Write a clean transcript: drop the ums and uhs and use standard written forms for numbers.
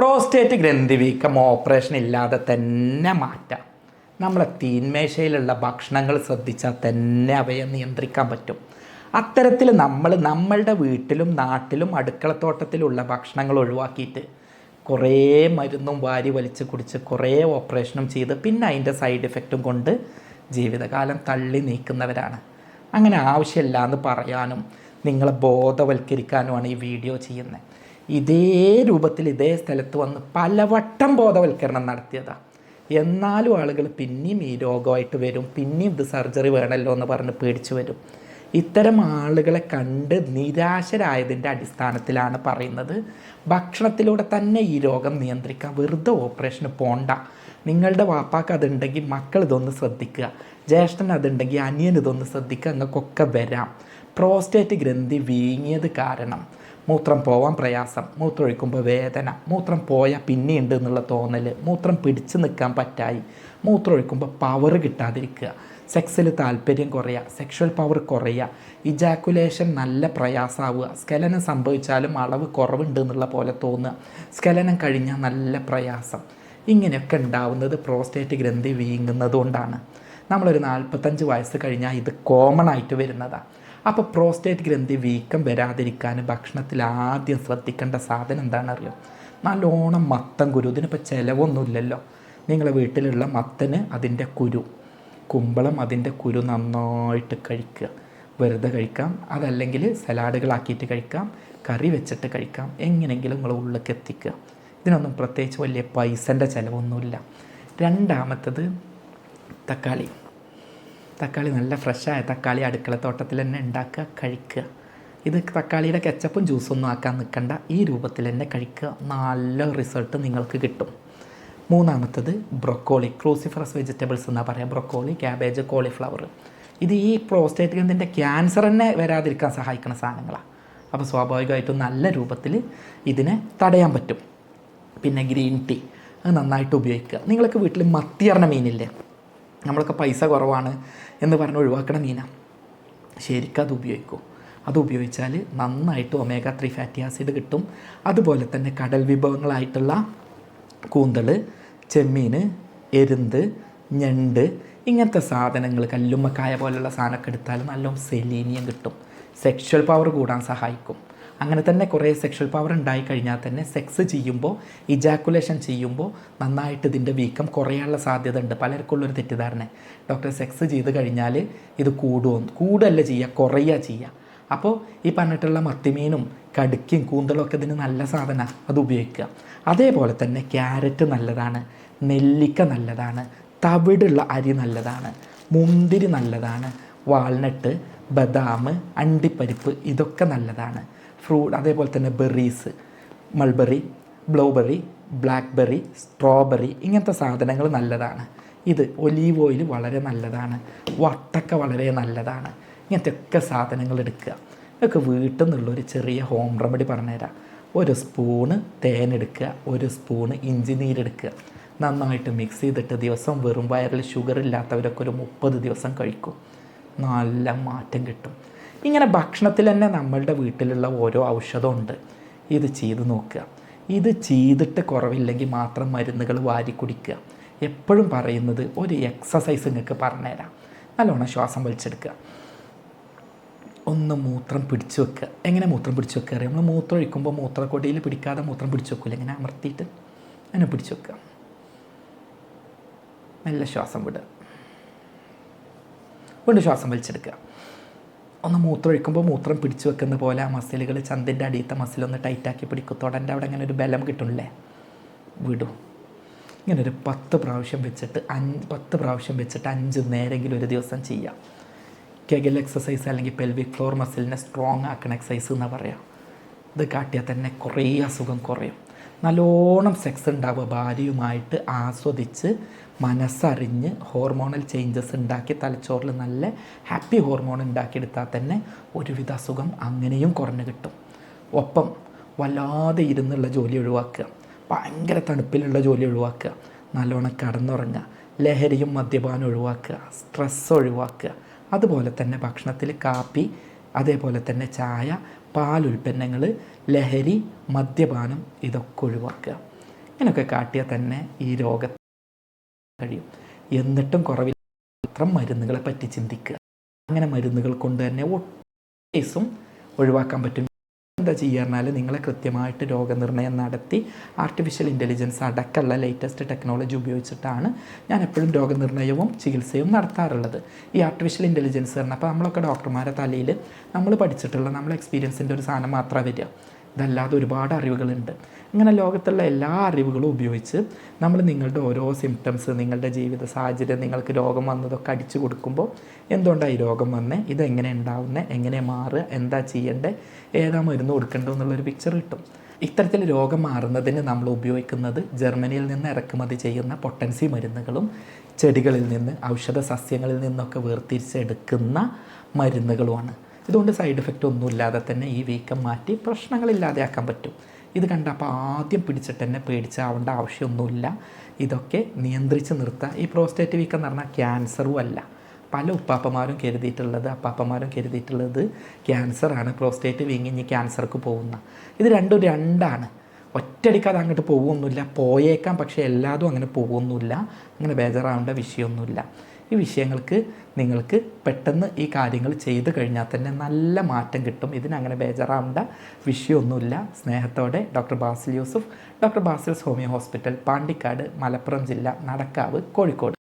Prostate ഗ്രന്ഥി വീക്കം operation ഇല്ലാതെ തന്നെ മാറ്റാം. നമ്മളെ തീന്മേശയിലുള്ള ഭക്ഷണങ്ങൾ ശ്രദ്ധിച്ചാൽ തന്നെ അവയെ നിയന്ത്രിക്കാൻ പറ്റും. അത്തരത്തിൽ നമ്മളുടെ വീട്ടിലും നാട്ടിലും അടുക്കളത്തോട്ടത്തിലുള്ള ഭക്ഷണങ്ങൾ ഒഴിവാക്കിയിട്ട് കുറേ മരുന്നും വാരി വലിച്ച് കുടിച്ച് കുറേ ഓപ്പറേഷനും ചെയ്ത് പിന്നെ അതിൻ്റെ സൈഡ് എഫക്റ്റും കൊണ്ട് ജീവിതകാലം തള്ളി നീക്കുന്നവരാണ്. അങ്ങനെ ആവശ്യമില്ല എന്ന് പറയാനും നിങ്ങളെ ബോധവൽക്കരിക്കാനുമാണ് ഈ വീഡിയോ ചെയ്യുന്നത്. ഇതേ രൂപത്തിൽ ഇതേ സ്ഥലത്ത് വന്ന് പലവട്ടം ബോധവൽക്കരണം നടത്തിയതാണ്. എന്നാലും ആളുകൾ പിന്നെയും ഈ രോഗമായിട്ട് വരും, പിന്നെയും ഇത് സർജറി വേണമല്ലോ എന്ന് പറഞ്ഞ് പേടിച്ചു വരും. ഇത്തരം ആളുകളെ കണ്ട് നിരാശരായതിൻ്റെ അടിസ്ഥാനത്തിലാണ് പറയുന്നത് ഭക്ഷണത്തിലൂടെ തന്നെ ഈ രോഗം നിയന്ത്രിക്കാം, വെറുതെ ഓപ്പറേഷന് പോണ്ട. നിങ്ങളുടെ വാപ്പാക്ക് അതുണ്ടെങ്കിൽ മക്കൾ ഇതൊന്ന് ശ്രദ്ധിക്കുക, ജ്യേഷ്ഠൻ അതുണ്ടെങ്കിൽ അനിയൻ ഇതൊന്ന് ശ്രദ്ധിക്കുക, നിങ്ങൾക്കൊക്കെ വരാം. പ്രോസ്റ്റേറ്റ് ഗ്രന്ഥി വീങ്ങിയത് കാരണം മൂത്രം പോവാൻ പ്രയാസം, മൂത്രമൊഴിക്കുമ്പോൾ വേദന, മൂത്രം പോയാൽ പിന്നെയുണ്ട് എന്നുള്ള തോന്നൽ, മൂത്രം പിടിച്ചു നിൽക്കാൻ പറ്റായി, മൂത്രമൊഴിക്കുമ്പോൾ പവർ കിട്ടാതിരിക്കുക, സെക്സിൽ താല്പര്യം കുറയുക, സെക്ഷൽ പവർ കുറയുക, ഇജാക്കുലേഷൻ നല്ല പ്രയാസമാവുക, സ്ഖലനം സംഭവിച്ചാലും അളവ് കുറവുണ്ട് എന്നുള്ള പോലെ തോന്നുക, സ്ഖലനം കഴിഞ്ഞാൽ നല്ല പ്രയാസം. ഇങ്ങനെയൊക്കെ ഉണ്ടാവുന്നത് പ്രോസ്റ്റേറ്റ് ഗ്രന്ഥി വീങ്ങുന്നതുകൊണ്ടാണ്. നമ്മളൊരു 45 വയസ്സ് കഴിഞ്ഞാൽ ഇത് കോമൺ ആയിട്ട് വരുന്നതാണ്. അപ്പോൾ പ്രോസ്റ്റേറ്റ് ഗ്രന്ഥി വീക്കം വരാതിരിക്കാൻ ഭക്ഷണത്തിൽ ആദ്യം ശ്രദ്ധിക്കേണ്ട സാധനം എന്താണെന്നറിയോ? നല്ലോണം മത്തൻ കുരു. ഇതിനിപ്പോൾ ചിലവൊന്നുമില്ലല്ലോ. നിങ്ങളുടെ വീട്ടിലുള്ള മത്തന് അതിൻ്റെ കുരു, കുമ്പളം അതിൻ്റെ കുരു നന്നായിട്ട് കഴിക്കുക. വെറുതെ കഴിക്കാം, അതല്ലെങ്കിൽ സലാഡുകളാക്കിയിട്ട് കഴിക്കാം, കറി വെച്ചിട്ട് കഴിക്കാം, എങ്ങനെയെങ്കിലും നിങ്ങൾ ഉള്ളിലേക്ക് എത്തിക്കുക. ഇതിനൊന്നും പ്രത്യേകിച്ച് വലിയ പൈസൻ്റെ ചിലവൊന്നുമില്ല. രണ്ടാമത്തത് തക്കാളി നല്ല ഫ്രഷായ തക്കാളി അടുക്കളത്തോട്ടത്തിൽ തന്നെ ഉണ്ടാക്കുക, കഴിക്കുക. ഇത് തക്കാളിയുടെ കെച്ചപ്പും ജ്യൂസൊന്നും ആക്കാൻ നിൽക്കണ്ട, ഈ രൂപത്തിൽ തന്നെ കഴിക്കുക. നല്ല റിസൾട്ട് നിങ്ങൾക്ക് കിട്ടും. മൂന്നാമത്തത് ബ്രൊക്കോളി, ക്രൂസിഫറസ് വെജിറ്റബിൾസ് എന്നാണ് പറയുക. Broccoli, cabbage, cauliflower. ഇത് ഈ പ്രോസ്റ്റേറ്റ് ഗ്രന്ഥിൻ്റെ ക്യാൻസർ തന്നെ വരാതിരിക്കാൻ സഹായിക്കുന്ന സാധനങ്ങളാണ്. അപ്പോൾ സ്വാഭാവികമായിട്ടും നല്ല രൂപത്തിൽ ഇതിനെ തടയാൻ പറ്റും. പിന്നെ ഗ്രീൻ ടീ അത് നന്നായിട്ട് ഉപയോഗിക്കുക. നിങ്ങളൊക്കെ വീട്ടിൽ മത്തി പറഞ്ഞ മീനില്ലേ, നമ്മളൊക്കെ പൈസ കുറവാണ് എന്ന് പറഞ്ഞ് ഒഴിവാക്കണ മീനാണ്. ശരിക്കും അത് ഉപയോഗിച്ചാൽ നന്നായിട്ട് ഒമേഗ 3 ഫാറ്റി ആസിഡ് കിട്ടും. അതുപോലെ തന്നെ കടൽ വിഭവങ്ങളായിട്ടുള്ള കൂന്തൾ, ചെമ്മീൻ, എരുന്ത്, ഞണ്ട്, ഇങ്ങനത്തെ സാധനങ്ങൾ, കല്ലുമ്മക്കായ പോലുള്ള സാധനമൊക്കെ എടുത്താൽ നല്ല സെലീനിയം കിട്ടും. സെക്ഷൽ പവർ കൂടാൻ സഹായിക്കും. അങ്ങനെ തന്നെ കുറേ സെക്ഷൽ പവർ ഉണ്ടായിക്കഴിഞ്ഞാൽ തന്നെ സെക്സ് ചെയ്യുമ്പോൾ, ഇജാക്കുലേഷൻ ചെയ്യുമ്പോൾ നന്നായിട്ട് ഇതിൻ്റെ വീക്കം കുറയാനുള്ള സാധ്യത ഉണ്ട്. പലർക്കുള്ളൊരു തെറ്റിദ്ധാരണ, ഡോക്ടർ സെക്സ് ചെയ്ത് കഴിഞ്ഞാൽ ഇത് കൂടുകയല്ല ചെയ്യുക, കുറയുക ചെയ്യുക. അപ്പോൾ ഈ പറഞ്ഞിട്ടുള്ള മത്തിമീനും കടുക്കയും കൂന്തളൊക്കെ ഇതിന് നല്ല സാധനമാണ്, അത് ഉപയോഗിക്കുക. അതേപോലെ തന്നെ ക്യാരറ്റ് നല്ലതാണ്, നെല്ലിക്ക നല്ലതാണ്, തവിടുള്ള അരി നല്ലതാണ്, മുന്തിരി നല്ലതാണ്, വാൾനട്ട്, ബദാം, അണ്ടിപ്പരിപ്പ് ഇതൊക്കെ നല്ലതാണ്. അതേപോലെ തന്നെ berries, mulberry, blueberry, blackberry, strawberry ഇങ്ങനത്തെ സാധനങ്ങൾ നല്ലതാണ്. ഇത് ഒലീവ് ഓയിൽ വളരെ നല്ലതാണ്, വട്ടക്ക വളരെ നല്ലതാണ്. ഇങ്ങനത്തെ ഒക്കെ സാധനങ്ങൾ എടുക്കുക. ഇതൊക്കെ വീട്ടിൽ നിന്നുള്ളൊരു ചെറിയ ഹോം റെമഡി പറഞ്ഞുതരാം. 1 സ്പൂണ് തേനെടുക്കുക, 1 സ്പൂണ് ഇഞ്ചി നീരെടുക്കുക, നന്നായിട്ട് മിക്സ് ചെയ്തിട്ട് ദിവസം വെറും വയറിൽ ഷുഗർ ഇല്ലാത്തവരൊക്കെ ഒരു 30 ദിവസം കഴിക്കും. നല്ല മാറ്റം കിട്ടും. ഇങ്ങനെ ഭക്ഷണത്തിൽ തന്നെ നമ്മളുടെ വീട്ടിലുള്ള ഓരോ ഔഷധമുണ്ട്. ഇത് ചെയ്ത് നോക്കുക. ഇത് ചെയ്തിട്ട് കുറവില്ലെങ്കിൽ മാത്രം മരുന്നുകൾ വാരി കുടിക്കുക. എപ്പോഴും പറയുന്നത് ഒരു എക്സസൈസ് നിങ്ങൾക്ക് പറഞ്ഞുതരാം. നല്ലോണം ശ്വാസം വലിച്ചെടുക്കുക, ഒന്ന് മൂത്രം പിടിച്ചു വെക്കുക. എങ്ങനെ മൂത്രം പിടിച്ചു വെക്കുക അറിയാം? നമ്മൾ മൂത്രം ഒഴിക്കുമ്പോൾ മൂത്രക്കൊടിയിൽ പിടിക്കാതെ മൂത്രം പിടിച്ചു വെക്കില്ല, ഇങ്ങനെ അമർത്തിയിട്ട് അങ്ങനെ പിടിച്ചു വെക്കുക. നല്ല ശ്വാസം വിടുക, വീണ്ടും ശ്വാസം വലിച്ചെടുക്കുക. ഒന്ന് മൂത്രം ഒഴിക്കുമ്പോൾ മൂത്രം പിടിച്ചു വെക്കുന്ന പോലെ ആ മസിലുകൾ, ചന്തിൻ്റെ അടിയത്തെ മസിലൊന്ന് ടൈറ്റാക്കി പിടിക്കും. തൊടൻ്റെ അവിടെ അങ്ങനെ ഒരു ബലം കിട്ടണില്ലേ, വിടും. ഇങ്ങനെ ഒരു 10 പ്രാവശ്യം വെച്ചിട്ട് 5 നേരെങ്കിലും ഒരു ദിവസം ചെയ്യാം. കെഗൽ എക്സസൈസ് അല്ലെങ്കിൽ പെൽവിക് ഫ്ലോർ മസിലിനെ സ്ട്രോങ് ആക്കണ എക്സസൈസ് എന്നാണ് പറയുക. ഇത് കാട്ടിയാൽ തന്നെ കുറേ അസുഖം കുറയും. നല്ലോണം സെക്സ് ഉണ്ടാവുക, ഭാര്യയുമായിട്ട് ആസ്വദിച്ച് മനസ്സറിഞ്ഞ് ഹോർമോണൽ ചേഞ്ചസ് ഉണ്ടാക്കി തലച്ചോറിൽ നല്ല ഹാപ്പി ഹോർമോൺ ഉണ്ടാക്കിയെടുത്താൽ തന്നെ ഒരുവിധ അസുഖം അങ്ങനെയും കുറഞ്ഞു കിട്ടും. ഒപ്പം വല്ലാതെ ഇരുന്നുള്ള ജോലി ഒഴിവാക്കുക, ഭയങ്കര തണുപ്പിലുള്ള ജോലി ഒഴിവാക്കുക, നല്ലോണം കടന്നുറങ്ങുക, ലഹരിയും മദ്യപാനം ഒഴിവാക്കുക, സ്ട്രെസ് ഒഴിവാക്കുക. അതുപോലെ തന്നെ ഭക്ഷണത്തിൽ കാപ്പി, അതേപോലെ തന്നെ ചായ, പാലുൽപ്പന്നങ്ങൾ, ലഹരി, മദ്യപാനം ഇതൊക്കെ ഒഴിവാക്കുക. ഇങ്ങനെയൊക്കെ കാട്ടിയാൽ തന്നെ ഈ രോഗം കഴിയും. എന്നിട്ടും കുറവില്ല, മാത്രം മരുന്നുകളെ പറ്റി ചിന്തിക്കുക. അങ്ങനെ മരുന്നുകൾ കൊണ്ട് തന്നെ കേസും ഒഴിവാക്കാൻ പറ്റും. എന്താ ചെയ്യുക പറഞ്ഞാൽ നിങ്ങളെ കൃത്യമായിട്ട് രോഗനിർണയം നടത്തി ആർട്ടിഫിഷ്യൽ ഇൻ്റലിജൻസ് അടക്കമുള്ള ലേറ്റസ്റ്റ് ടെക്നോളജി ഉപയോഗിച്ചിട്ടാണ് ഞാൻ എപ്പോഴും രോഗനിർണയവും ചികിത്സയും നടത്താറുള്ളത്. ഈ ആർട്ടിഫിഷ്യൽ ഇൻ്റലിജൻസ് പറഞ്ഞപ്പോൾ നമ്മളൊക്കെ ഡോക്ടർമാരെ തലയിൽ നമ്മൾ പഠിച്ചിട്ടുള്ള നമ്മളെ എക്സ്പീരിയൻസിൻ്റെ ഒരു സാധനം മാത്രമേ വരിക. ഇതല്ലാതെ ഒരുപാട് അറിവുകളുണ്ട്. ഇങ്ങനെ ലോകത്തുള്ള എല്ലാ അറിവുകളും ഉപയോഗിച്ച് നമ്മൾ നിങ്ങളുടെ ഓരോ സിംറ്റംസ്, നിങ്ങളുടെ ജീവിത സാഹചര്യം, നിങ്ങൾക്ക് രോഗം വന്നതൊക്കെ അടിച്ചു കൊടുക്കുമ്പോൾ എന്തുകൊണ്ടാണ് ഈ രോഗം വന്നേ, ഇതെങ്ങനെ ഉണ്ടാവുന്നത്, എങ്ങനെ മാറുക, എന്താ ചെയ്യേണ്ടത്, ഏതാ മരുന്ന് കൊടുക്കേണ്ടത് എന്നുള്ളൊരു പിക്ചർ കിട്ടും. ഇത്തരത്തിൽ രോഗം മാറുന്നതിന് നമ്മൾ ഉപയോഗിക്കുന്നത് ജർമ്മനിയിൽ നിന്ന് ഇറക്കുമതി ചെയ്യുന്ന പൊട്ടൻസി മരുന്നുകളും ചെടികളിൽ നിന്ന്, ഔഷധ സസ്യങ്ങളിൽ നിന്നൊക്കെ വേർതിരിച്ചെടുക്കുന്ന മരുന്നുകളുമാണ്. ഇതുകൊണ്ട് സൈഡ് എഫക്റ്റ് ഒന്നുമില്ലാതെ തന്നെ ഈ വീക്കം മാറ്റി പ്രശ്നങ്ങളില്ലാതെയാക്കാൻ പറ്റും. ഇത് കണ്ടപ്പോൾ ആദ്യം പിടിച്ചിട്ട് തന്നെ പേടിച്ചാവേണ്ട ആവശ്യമൊന്നുമില്ല. ഇതൊക്കെ നിയന്ത്രിച്ച് നിർത്തുക. ഈ പ്രോസ്റ്റേറ്റ് വീക്കം എന്ന് പറഞ്ഞാൽ ക്യാൻസറും അല്ല. പല അപ്പാപ്പന്മാരും കരുതിയിട്ടുള്ളത് ക്യാൻസറാണ്. പ്രോസ്റ്റേറ്റ് വീങ്ങി ഇനി ക്യാൻസർക്ക് പോകുന്ന. ഇത് രണ്ടും രണ്ടാണ്. ഒറ്റയടിക്കാതെ അങ്ങോട്ട് പോകുമൊന്നുമില്ല, പോയേക്കാം, പക്ഷേ എല്ലാതും അങ്ങനെ പോകുമൊന്നുമില്ല. അങ്ങനെ ബേജാറാവേണ്ട വിഷയമൊന്നുമില്ല. ഈ വിഷയങ്ങൾക്ക് നിങ്ങൾക്ക് പെട്ടെന്ന് ഈ കാര്യങ്ങൾ ചെയ്തു കഴിഞ്ഞാൽ തന്നെ നല്ല മാറ്റം കിട്ടും. ഇതിനങ്ങനെ ബേജാറാവേണ്ട വിഷയമൊന്നുമില്ല. സ്നേഹത്തോടെ doctor Basil Yusuf, doctor Basil's homeo hospital, Pandikkad, Malappuram ജില്ല, നടക്കാവ്, കോഴിക്കോട്.